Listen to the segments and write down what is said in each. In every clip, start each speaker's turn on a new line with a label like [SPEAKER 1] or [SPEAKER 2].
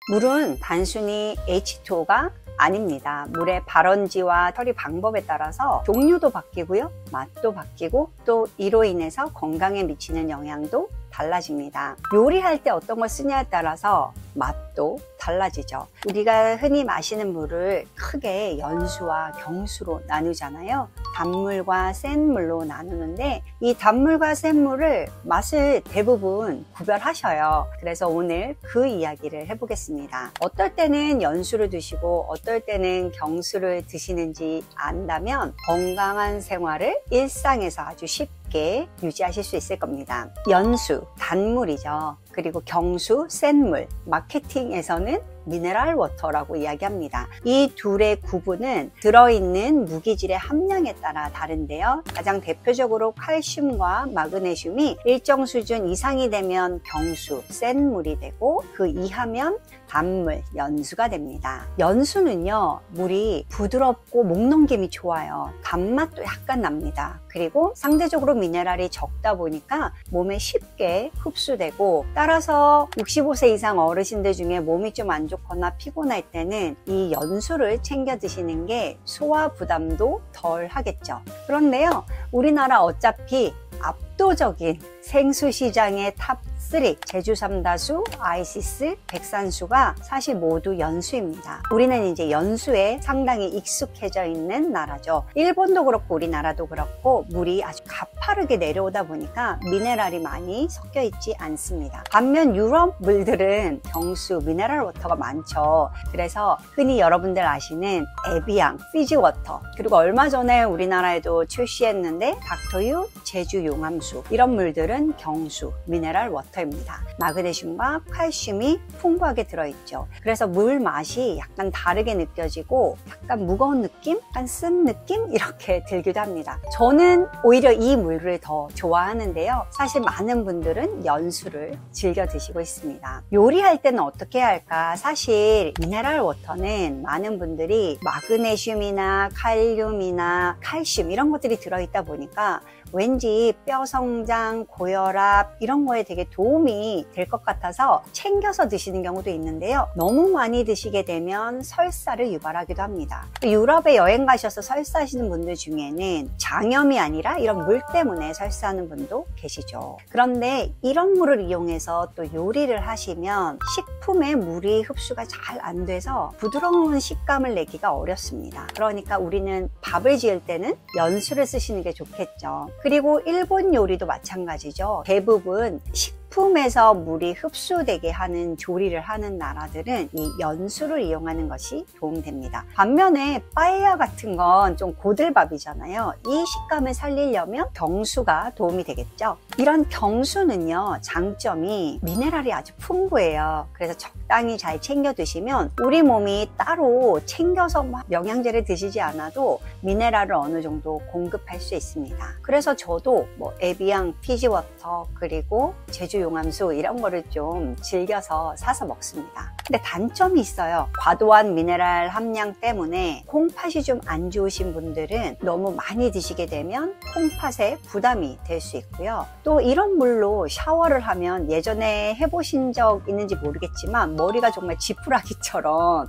[SPEAKER 1] 물은 단순히 H2O가 아닙니다. 물의 발원지와 처리 방법에 따라서 종류도 바뀌고요, 맛도 바뀌고, 또 이로 인해서 건강에 미치는 영향도 달라집니다. 요리할 때 어떤 걸 쓰냐에 따라서 맛도 달라지죠. 우리가 흔히 마시는 물을 크게 연수와 경수로 나누잖아요. 단물과 센 물로 나누는데, 이 단물과 센 물을 맛을 대부분 구별하셔요. 그래서 오늘 그 이야기를 해보겠습니다. 어떨 때는 연수를 드시고 어떨 때는 경수를 드시는지 안다면 건강한 생활을 일상에서 아주 쉽게 유지하실 수 있을 겁니다. 연수, 단물이죠. 그리고 경수, 센물, 마케팅에서는 미네랄 워터라고 이야기합니다. 이 둘의 구분은 들어있는 무기질의 함량에 따라 다른데요. 가장 대표적으로 칼슘과 마그네슘이 일정 수준 이상이 되면 경수, 센 물이 되고, 그 이하면 단물, 연수가 됩니다. 연수는요, 물이 부드럽고 목 넘김이 좋아요. 단맛도 약간 납니다. 그리고 상대적으로 미네랄이 적다 보니까 몸에 쉽게 흡수되고, 따라서 65세 이상 어르신들 중에 몸이 좀 안 좋거나 피곤할 때는 이 연수를 챙겨 드시는 게 소화 부담도 덜 하겠죠. 그런데요, 우리나라 어차피 압도적인 생수 시장의 탑3, 제주 삼다수, 아이시스, 백산수가 사실 모두 연수입니다. 우리는 이제 연수에 상당히 익숙해져 있는 나라죠. 일본도 그렇고 우리나라도 그렇고 물이 아주 가파르게 내려오다 보니까 미네랄이 많이 섞여 있지 않습니다. 반면 유럽 물들은 경수, 미네랄 워터가 많죠. 그래서 흔히 여러분들 아시는 에비앙, 피지워터, 그리고 얼마 전에 우리나라에도 출시했는데 닥터유, 제주 용암수, 이런 물들은 경수, 미네랄 워터입니다. 마그네슘과 칼슘이 풍부하게 들어있죠. 그래서 물 맛이 약간 다르게 느껴지고 약간 무거운 느낌? 약간 쓴 느낌? 이렇게 들기도 합니다. 저는 오히려 이 물을 더 좋아하는데요. 사실 많은 분들은 연수를 즐겨 드시고 있습니다. 요리할 때는 어떻게 해야 할까? 사실 미네랄 워터는 많은 분들이 마그네슘이나 칼륨이나 칼슘 이런 것들이 들어있다 보니까 왠지 뼈 성장, 고혈압 이런 거에 되게 도움이 될 것 같아서 챙겨서 드시는 경우도 있는데요. 너무 많이 드시게 되면 설사를 유발하기도 합니다. 유럽에 여행 가셔서 설사하시는 분들 중에는 장염이 아니라 이런 물 때문에 설사하는 분도 계시죠. 그런데 이런 물을 이용해서 또 요리를 하시면 식품에 물이 흡수가 잘 안 돼서 부드러운 식감을 내기가 어렵습니다. 그러니까 우리는 밥을 지을 때는 연수를 쓰시는 게 좋겠죠. 그리고 일본 요리도 마찬가지죠. 대부분 식품에서 물이 흡수되게 하는 조리를 하는 나라들은 이 연수를 이용하는 것이 도움됩니다. 반면에 빠에야 같은 건 좀 고들밥이잖아요. 이 식감을 살리려면 경수가 도움이 되겠죠. 이런 경수는요, 장점이 미네랄이 아주 풍부해요. 그래서 적당히 잘 챙겨 드시면 우리 몸이 따로 챙겨서 막 영양제를 드시지 않아도 미네랄을 어느 정도 공급할 수 있습니다. 그래서 저도 뭐 에비앙, 피지워터, 그리고 제주 용암수 이런 거를 좀 즐겨서 사서 먹습니다. 근데 단점이 있어요. 과도한 미네랄 함량 때문에 콩팥이 좀 안 좋으신 분들은 너무 많이 드시게 되면 콩팥에 부담이 될 수 있고요. 또 이런 물로 샤워를 하면, 예전에 해보신 적 있는지 모르겠지만 머리가 정말 지푸라기처럼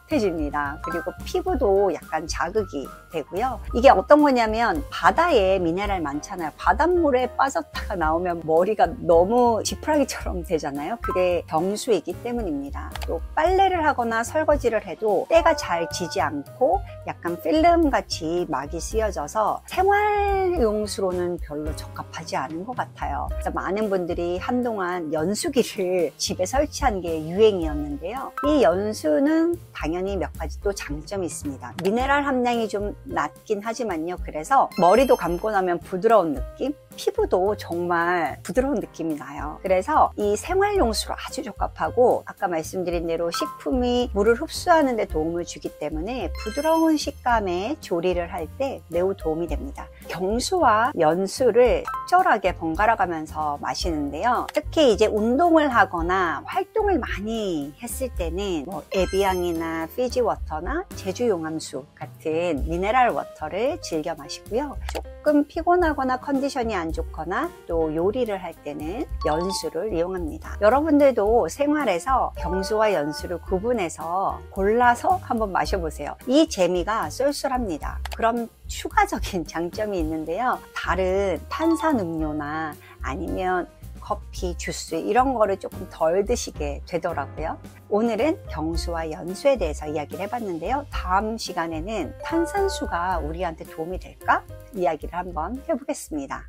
[SPEAKER 1] 빳빳해집니다. 그리고 피부도 약간 자극이 되고요. 이게 어떤 거냐면 바다에 미네랄 많잖아요. 바닷물에 빠졌다가 나오면 머리가 너무 지푸라기처럼 되잖아요. 그게 경수이기 때문입니다. 또 빨래를 하거나 설거지를 해도 때가 잘 지지 않고 약간 필름같이 막이 씌어져서 생활용수로는 별로 적합하지 않은 것 같아요. 그래서 많은 분들이 한동안 연수기를 집에 설치한 게 유행이었는데요. 이 연수는 당연히 몇 가지 또 장점이 있습니다. 미네랄 함량이 좀 낮긴 하지만요. 그래서 머리도 감고 나면 부드러운 느낌? 피부도 정말 부드러운 느낌이 나요. 그래서 이 생활용수로 아주 적합하고, 아까 말씀드린 대로 식품이 물을 흡수하는 데 도움을 주기 때문에 부드러운 식감의 조리를 할 때 매우 도움이 됩니다. 경수와 연수를 적절하게 번갈아 가면서 마시는데요. 특히 이제 운동을 하거나 활동을 많이 했을 때는 뭐 에비앙이나 피지워터나 제주 용암수 같은 미네랄 워터를 즐겨 마시고요. 조금 피곤하거나 컨디션이 안 좋거나 또 요리를 할 때는 연수를 이용합니다. 여러분들도 생활에서 경수와 연수를 구분해서 골라서 한번 마셔보세요. 이 재미가 쏠쏠합니다. 그럼 추가적인 장점이 있는데요. 다른 탄산음료나 아니면 커피, 주스 이런 거를 조금 덜 드시게 되더라고요. 오늘은 경수와 연수에 대해서 이야기를 해봤는데요. 다음 시간에는 탄산수가 우리한테 도움이 될까? 이야기를 한번 해보겠습니다.